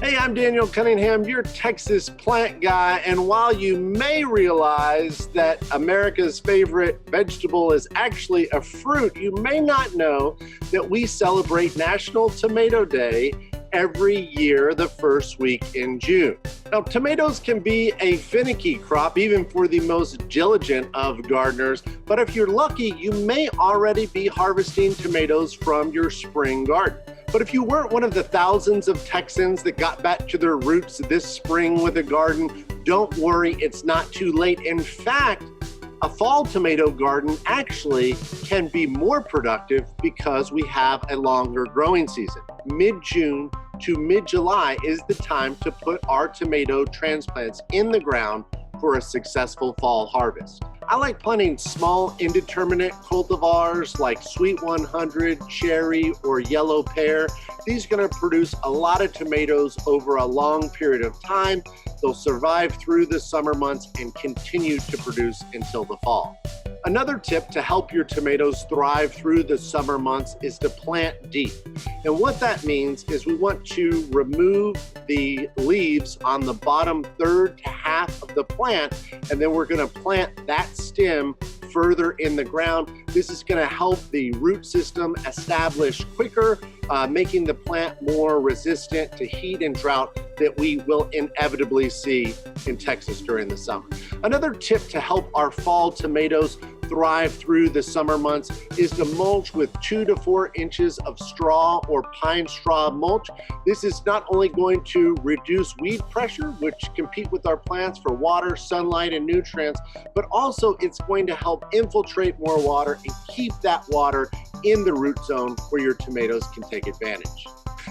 Hey, I'm Daniel Cunningham, your Texas plant guy, and while you may realize that America's favorite vegetable is actually a fruit, you may not know that we celebrate National Tomato Day every year the first week in June. Now, tomatoes can be a finicky crop even for the most diligent of gardeners, but if you're lucky, you may already be harvesting tomatoes from your spring garden. But if you weren't one of the thousands of Texans that got back to their roots this spring with a garden, don't worry, it's not too late. In fact, a fall tomato garden actually can be more productive because we have a longer growing season. Mid-June to mid-July is the time to put our tomato transplants in the ground for a successful fall harvest. I like planting small indeterminate cultivars like Sweet 100, cherry, or yellow pear. These are going to produce a lot of tomatoes over a long period of time. They'll survive through the summer months and continue to produce until the fall. Another tip to help your tomatoes thrive through the summer months is to plant deep. And what that means is we want to remove the leaves on the bottom third to half of the plant, and then we're going to plant that stem further in the ground. This is going to help the root system establish quicker, making the plant more resistant to heat and drought that we will inevitably see in Texas during the summer. Another tip to help our fall tomatoes thrive through the summer months is to mulch with 2 to 4 inches of straw or pine straw mulch. This is not only going to reduce weed pressure, which compete with our plants for water, sunlight, and nutrients, but also it's going to help infiltrate more water and keep that water in the root zone where your tomatoes can take advantage.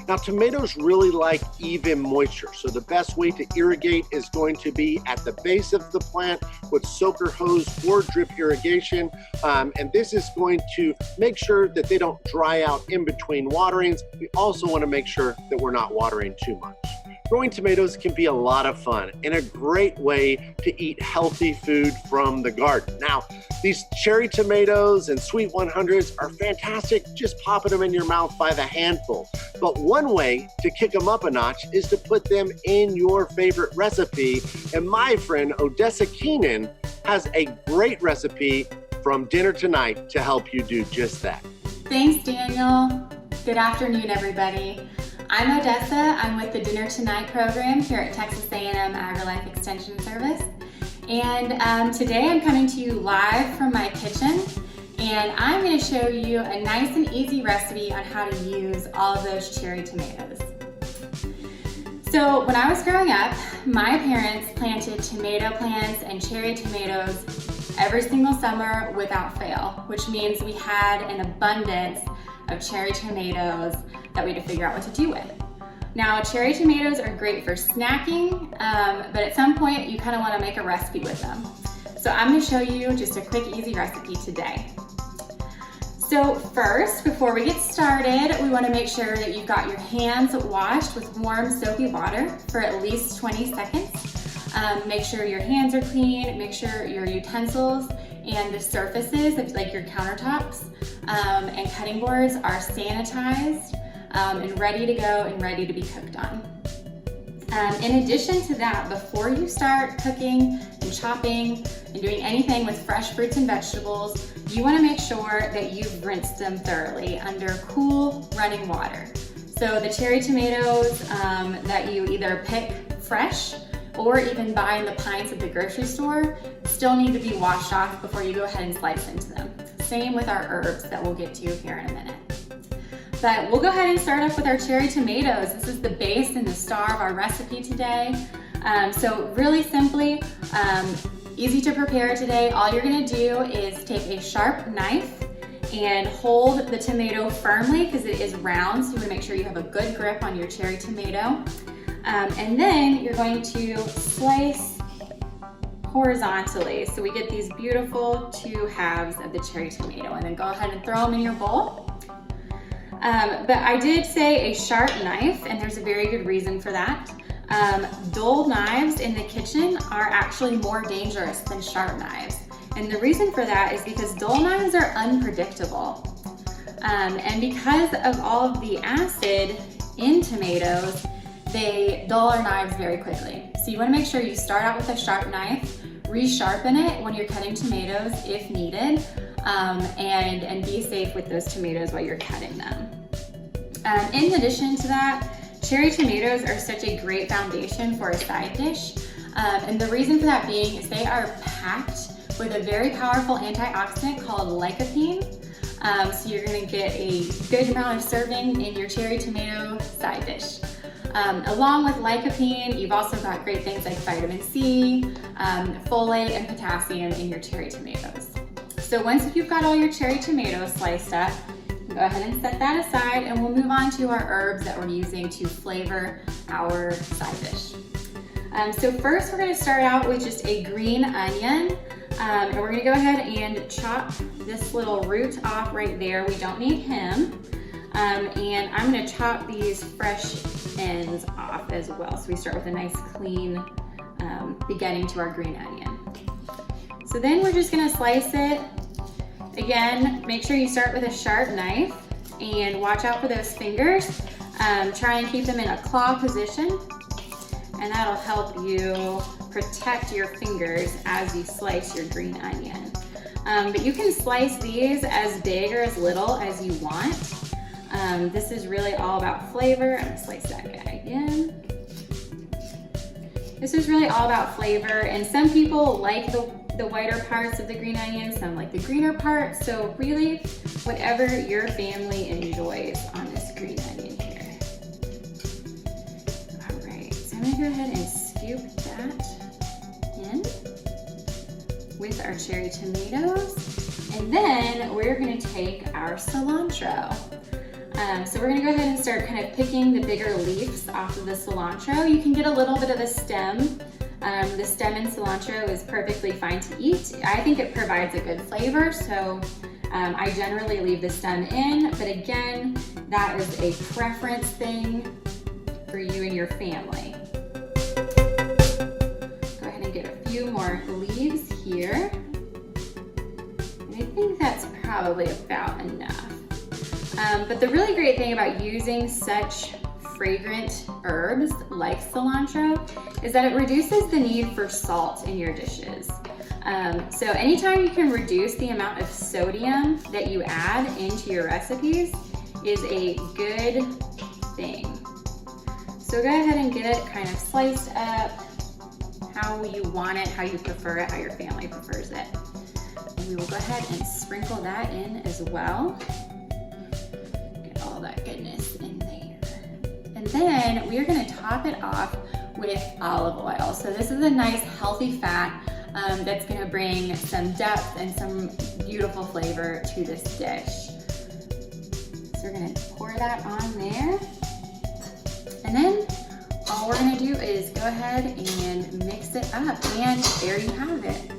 Now, tomatoes really like even moisture, so the best way to irrigate is going to be at the base of the plant with soaker hose or drip irrigation, and this is going to make sure that they don't dry out in between waterings. We also want to make sure that we're not watering too much. Growing tomatoes can be a lot of fun and a great way to eat healthy food from the garden. Now, these cherry tomatoes and Sweet 100s are fantastic, just popping them in your mouth by the handful. But one way to kick them up a notch is to put them in your favorite recipe. And my friend Odessa Keenan has a great recipe from dinner tonight to help you do just that. Thanks, Daniel. Good afternoon, everybody. I'm Odessa. I'm with the Dinner Tonight program here at Texas A&M AgriLife Extension Service. And today I'm coming to you live from my kitchen, and I'm going to show you a nice and easy recipe on how to use all of those cherry tomatoes. So when I was growing up, my parents planted tomato plants and cherry tomatoes every single summer without fail, which means we had an abundance of cherry tomatoes that we had to figure out what to do with. Now, cherry tomatoes are great for snacking, but at some point you kind of want to make a recipe with them. So I'm going to show you just a quick, easy recipe today. So first, before we get started, we want to make sure that you've got your hands washed with warm, soapy water for at least 20 seconds. Make sure your hands are clean, make sure your utensils and the surfaces, like your countertops and cutting boards, are sanitized and ready to go and ready to be cooked on. In addition to that, before you start cooking and chopping and doing anything with fresh fruits and vegetables, you want to make sure that you've rinsed them thoroughly under cool running water. So the cherry tomatoes that you either pick fresh or even buy in the pints at the grocery store still need to be washed off before you go ahead and slice into them. Same with our herbs that we'll get to here in a minute. But we'll go ahead and start off with our cherry tomatoes. This is the base and the star of our recipe today. So really simply, easy to prepare today. All you're gonna do is take a sharp knife and hold the tomato firmly because it is round, so you wanna make sure you have a good grip on your cherry tomato. And then you're going to slice horizontally. So we get these beautiful 2 halves of the cherry tomato, and then go ahead and throw them in your bowl. But I did say a sharp knife, and there's a very good reason for that. Dull knives in the kitchen are actually more dangerous than sharp knives. And the reason for that is because dull knives are unpredictable. And because of all of the acid in tomatoes, they dull our knives very quickly. So you want to make sure you start out with a sharp knife, resharpen it when you're cutting tomatoes if needed, and be safe with those tomatoes while you're cutting them. In addition to that, cherry tomatoes are such a great foundation for a side dish. And the reason for that being is they are packed with a very powerful antioxidant called lycopene. So you're gonna get a good amount of serving in your cherry tomato side dish. Along with lycopene, you've also got great things like vitamin C, folate, and potassium in your cherry tomatoes. So once you've got all your cherry tomatoes sliced up, go ahead and set that aside, and we'll move on to our herbs that we're using to flavor our side dish. So first we're gonna start out with just a green onion, and we're gonna go ahead and chop this little root off right there. We don't need him. And I'm gonna chop these fresh ends off as well. So we start with a nice clean beginning to our green onion. So then we're just gonna slice it. Again, make sure you start with a sharp knife and watch out for those fingers. Try and keep them in a claw position, and that'll help you protect your fingers as you slice your green onion. But you can slice these as big or as little as you want. This is really all about flavor. I'm gonna slice that guy again. This is really all about flavor, and some people like the whiter parts of the green onion, some like the greener parts. So really, whatever your family enjoys on this green onion here. All right, so I'm gonna go ahead and scoop that in with our cherry tomatoes. And then we're gonna take our cilantro. So we're gonna go ahead and start kind of picking the bigger leaves off of the cilantro. You can get a little bit of the stem. The stem in cilantro is perfectly fine to eat. I think it provides a good flavor, so I generally leave the stem in, but again, that is a preference thing for you and your family. Go ahead and get a few more leaves here. And I think that's probably about enough. But the really great thing about using such fragrant herbs like cilantro is that it reduces the need for salt in your dishes. So anytime you can reduce the amount of sodium that you add into your recipes is a good thing. So go ahead and get it kind of sliced up how you want it, how you prefer it, how your family prefers it. And we will go ahead and sprinkle that in as well. All that goodness in there. And then we're gonna top it off with olive oil. So this is a nice healthy fat that's gonna bring some depth and some beautiful flavor to this dish. So we're gonna pour that on there. And then all we're gonna do is go ahead and mix it up, and there you have it.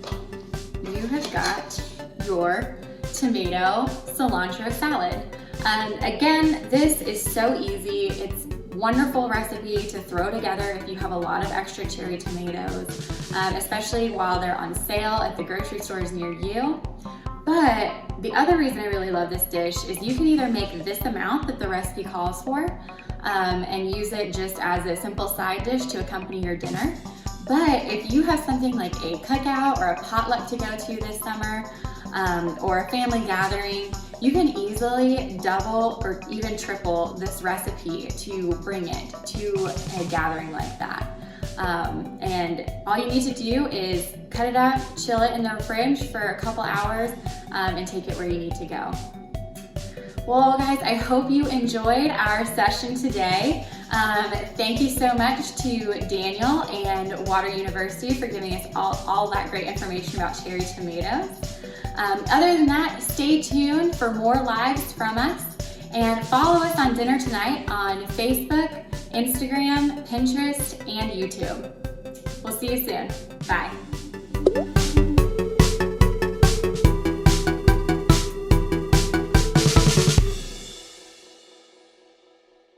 You have got your tomato cilantro salad. Again, this is so easy. It's a wonderful recipe to throw together if you have a lot of extra cherry tomatoes, especially while they're on sale at the grocery stores near you. But the other reason I really love this dish is you can either make this amount that the recipe calls for and use it just as a simple side dish to accompany your dinner. But if you have something like a cookout or a potluck to go to this summer, or a family gathering, you can easily double or even triple this recipe to bring it to a gathering like that. And all you need to do is cut it up, chill it in the fridge for a couple hours, and take it where you need to go. Well, guys, I hope you enjoyed our session today. Thank you so much to Daniel and Water University for giving us all that great information about cherry tomatoes. Other than that, stay tuned for more lives from us, and follow us on Dinner Tonight on Facebook, Instagram, Pinterest, and YouTube. We'll see you soon. Bye.